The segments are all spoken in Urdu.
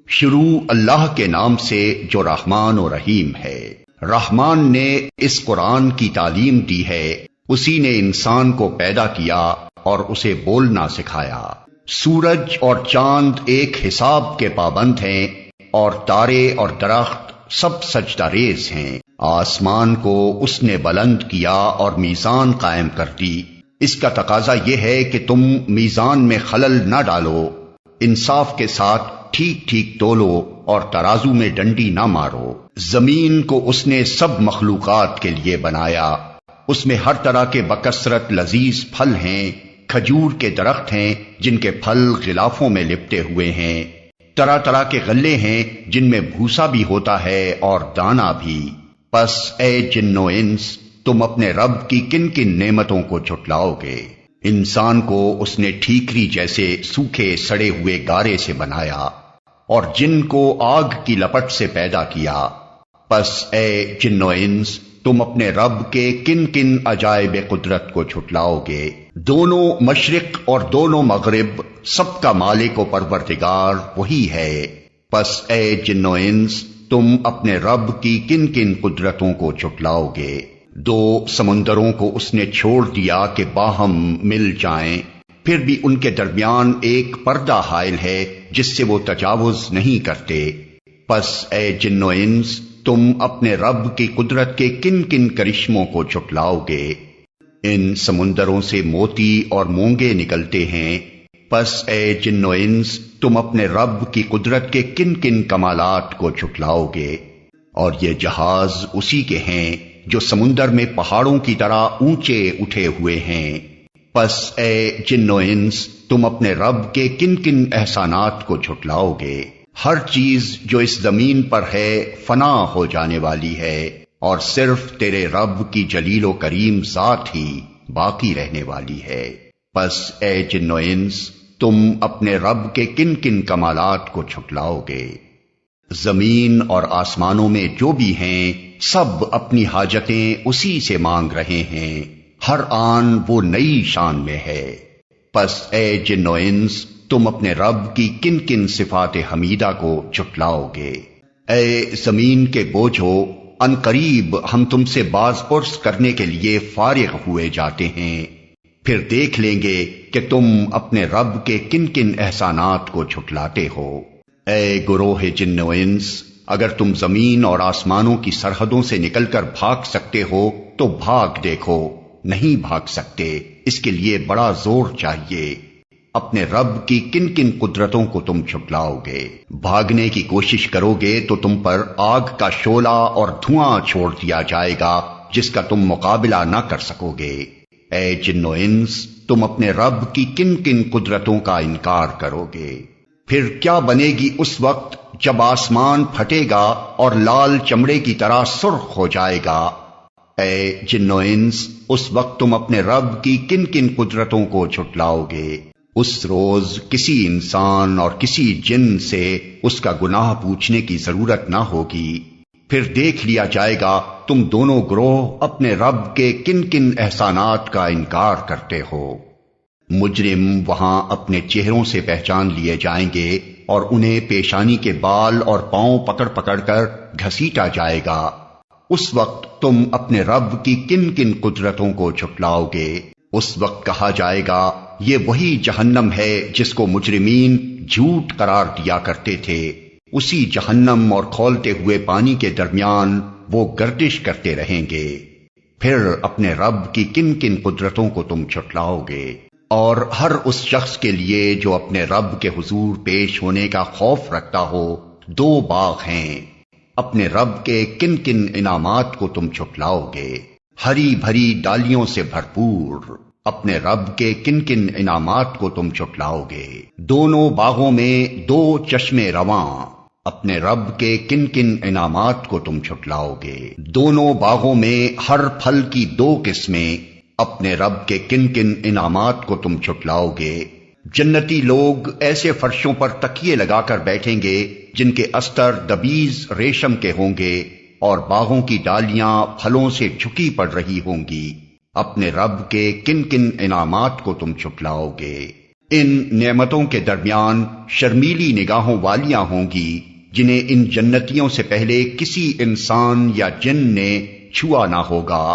شروع اللہ کے نام سے جو رحمان و رحیم ہے۔ رحمان نے اس قرآن کی تعلیم دی ہے، اسی نے انسان کو پیدا کیا اور اسے بولنا سکھایا۔ سورج اور چاند ایک حساب کے پابند ہیں، اور تارے اور درخت سب سجدہ ریز ہیں۔ آسمان کو اس نے بلند کیا اور میزان قائم کر دی۔ اس کا تقاضا یہ ہے کہ تم میزان میں خلل نہ ڈالو، انصاف کے ساتھ ٹھیک ٹھیک تولو اور ترازو میں ڈنڈی نہ مارو۔ زمین کو اس نے سب مخلوقات کے لیے بنایا، اس میں ہر طرح کے بکثرت لذیذ پھل ہیں، کھجور کے درخت ہیں جن کے پھل غلافوں میں لپٹے ہوئے ہیں، طرح طرح کے غلے ہیں جن میں بھوسا بھی ہوتا ہے اور دانا بھی۔ پس اے جن و انس، تم اپنے رب کی کن کن نعمتوں کو جھٹلاؤ گے؟ انسان کو اس نے ٹھیکری جیسے سوکھے سڑے ہوئے گارے سے بنایا، اور جن کو آگ کی لپٹ سے پیدا کیا۔ پس اے جن و انس، تم اپنے رب کے کن کن عجائب قدرت کو جھٹلاؤ گے؟ دونوں مشرق اور دونوں مغرب، سب کا مالک و پروردگار وہی ہے۔ پس اے جن و انس، تم اپنے رب کی کن کن قدرتوں کو جھٹلاؤ گے؟ دو سمندروں کو اس نے چھوڑ دیا کہ باہم مل جائیں، پھر بھی ان کے درمیان ایک پردہ حائل ہے جس سے وہ تجاوز نہیں کرتے۔ پس اے جن و انس، تم اپنے رب کی قدرت کے کن کن کرشموں کو جھٹلاؤ گے؟ ان سمندروں سے موتی اور مونگے نکلتے ہیں۔ پس اے جن و انس، تم اپنے رب کی قدرت کے کن کن کمالات کو جھٹلاؤ گے؟ اور یہ جہاز اسی کے ہیں جو سمندر میں پہاڑوں کی طرح اونچے اٹھے ہوئے ہیں۔ پس اے جن و انس، تم اپنے رب کے کن کن احسانات کو جھٹلاؤ گے؟ ہر چیز جو اس زمین پر ہے فنا ہو جانے والی ہے، اور صرف تیرے رب کی جلیل و کریم ذات ہی باقی رہنے والی ہے۔ پس اے جن و انس، تم اپنے رب کے کن کن کمالات کو جھٹلاؤ گے؟ زمین اور آسمانوں میں جو بھی ہیں سب اپنی حاجتیں اسی سے مانگ رہے ہیں، ہر آن وہ نئی شان میں ہے۔ پس اے جن و انس، تم اپنے رب کی کن کن صفات حمیدہ کو جھٹلاؤ گے؟ اے زمین کے بوجھو، ان قریب ہم تم سے باز پرس کرنے کے لیے فارغ ہوئے جاتے ہیں، پھر دیکھ لیں گے کہ تم اپنے رب کے کن کن احسانات کو جھٹلاتے ہو۔ اے گروہ جن و انس، اگر تم زمین اور آسمانوں کی سرحدوں سے نکل کر بھاگ سکتے ہو تو بھاگ دیکھو، نہیں بھاگ سکتے، اس کے لیے بڑا زور چاہیے۔ اپنے رب کی کن کن قدرتوں کو تم جھٹلاؤ گے؟ بھاگنے کی کوشش کرو گے تو تم پر آگ کا شعلہ اور دھواں چھوڑ دیا جائے گا جس کا تم مقابلہ نہ کر سکو گے۔ اے جن و انس، تم اپنے رب کی کن کن قدرتوں کا انکار کرو گے؟ پھر کیا بنے گی اس وقت جب آسمان پھٹے گا اور لال چمڑے کی طرح سرخ ہو جائے گا؟ اے جن و انس، اس وقت تم اپنے رب کی کن کن قدرتوں کو جھٹلاؤ گے؟ اس روز کسی انسان اور کسی جن سے اس کا گناہ پوچھنے کی ضرورت نہ ہوگی، پھر دیکھ لیا جائے گا تم دونوں گروہ اپنے رب کے کن کن احسانات کا انکار کرتے ہو۔ مجرم وہاں اپنے چہروں سے پہچان لیے جائیں گے اور انہیں پیشانی کے بال اور پاؤں پکڑ پکڑ کر گھسیٹا جائے گا۔ اس وقت تم اپنے رب کی کن کن قدرتوں کو جھٹلاؤ گے؟ اس وقت کہا جائے گا یہ وہی جہنم ہے جس کو مجرمین جھوٹ قرار دیا کرتے تھے، اسی جہنم اور کھولتے ہوئے پانی کے درمیان وہ گردش کرتے رہیں گے۔ پھر اپنے رب کی کن کن قدرتوں کو تم جھٹلاؤ گے؟ اور ہر اس شخص کے لیے جو اپنے رب کے حضور پیش ہونے کا خوف رکھتا ہو دو باغ ہیں۔ اپنے رب کے کن کن انعامات کو تم جھٹلاؤ گے؟ ہری بھری ڈالیوں سے بھرپور اپنے رب کے کن کن انعامات کو تم جھٹلاؤ گے؟ دونوں باغوں میں دو چشمے رواں، اپنے رب کے کن کن انعامات کو تم جھٹلاؤ گے؟ دونوں باغوں میں ہر پھل کی دو قسمیں، اپنے رب کے کن کن انعامات کو تم جھٹلاؤ گے؟ جنتی لوگ ایسے فرشوں پر تکیے لگا کر بیٹھیں گے جن کے استر دبیز ریشم کے ہوں گے، اور باغوں کی ڈالیاں پھلوں سے جھکی پڑ رہی ہوں گی۔ اپنے رب کے کن کن انعامات کو تم جھٹلاؤ گے؟ ان نعمتوں کے درمیان شرمیلی نگاہوں والیاں ہوں گی جنہیں ان جنتیوں سے پہلے کسی انسان یا جن نے چھوا نہ ہوگا۔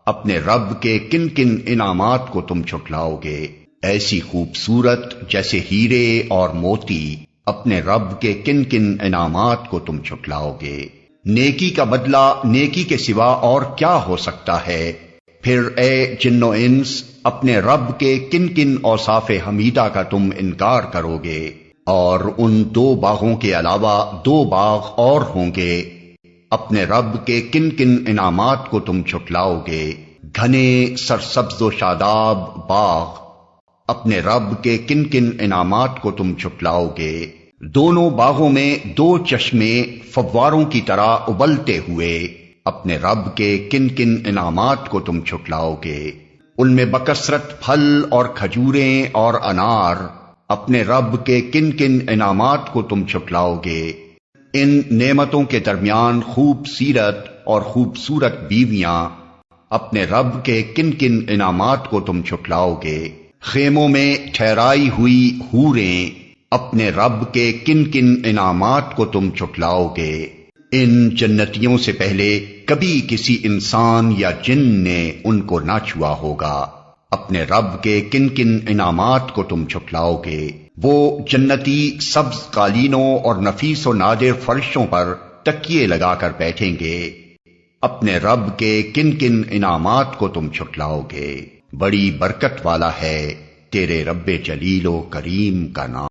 اپنے رب کے کن کن انعامات کو تم چھٹلاؤ گے؟ ایسی خوبصورت جیسے ہیرے اور موتی۔ اپنے رب کے کن کن انعامات کو تم چھٹلاؤ گے؟ نیکی کا بدلہ نیکی کے سوا اور کیا ہو سکتا ہے؟ پھر اے جن و انس، اپنے رب کے کن کن اوصاف حمیدہ کا تم انکار کرو گے؟ اور ان 2 باغوں کے علاوہ 2 باغ اور ہوں گے۔ اپنے رب کے کن کن انعامات کو تم چھٹلاؤ گے؟ گھنے سرسبز و شاداب باغ۔ اپنے رب کے کن کن انعامات کو تم چھٹلاؤ گے؟ دونوں باغوں میں 2 چشمے فواروں کی طرح ابلتے ہوئے۔ اپنے رب کے کن کن انعامات کو تم چھٹلاؤ گے؟ ان میں بکثرت پھل اور کھجوریں اور انار۔ اپنے رب کے کن کن انعامات کو تم چھٹلاؤ گے؟ ان نعمتوں کے درمیان خوب سیرت اور خوبصورت بیویاں۔ اپنے رب کے کن کن انعامات کو تم چھٹلاؤ گے؟ خیموں میں ٹھہرائی ہوئی حوریں۔ اپنے رب کے کن کن انعامات کو تم چھٹلاؤ گے؟ ان جنتیوں سے پہلے کبھی کسی انسان یا جن نے ان کو نہ چھوا ہوگا۔ اپنے رب کے کن کن انعامات کو تم چھٹلاؤ گے؟ وہ جنتی سبز قالینوں اور نفیس و نادر فرشوں پر تکیے لگا کر بیٹھیں گے۔ اپنے رب کے کن کن انعامات کو تم چھٹلاؤ گے؟ بڑی برکت والا ہے تیرے رب جلیل و کریم کا نام۔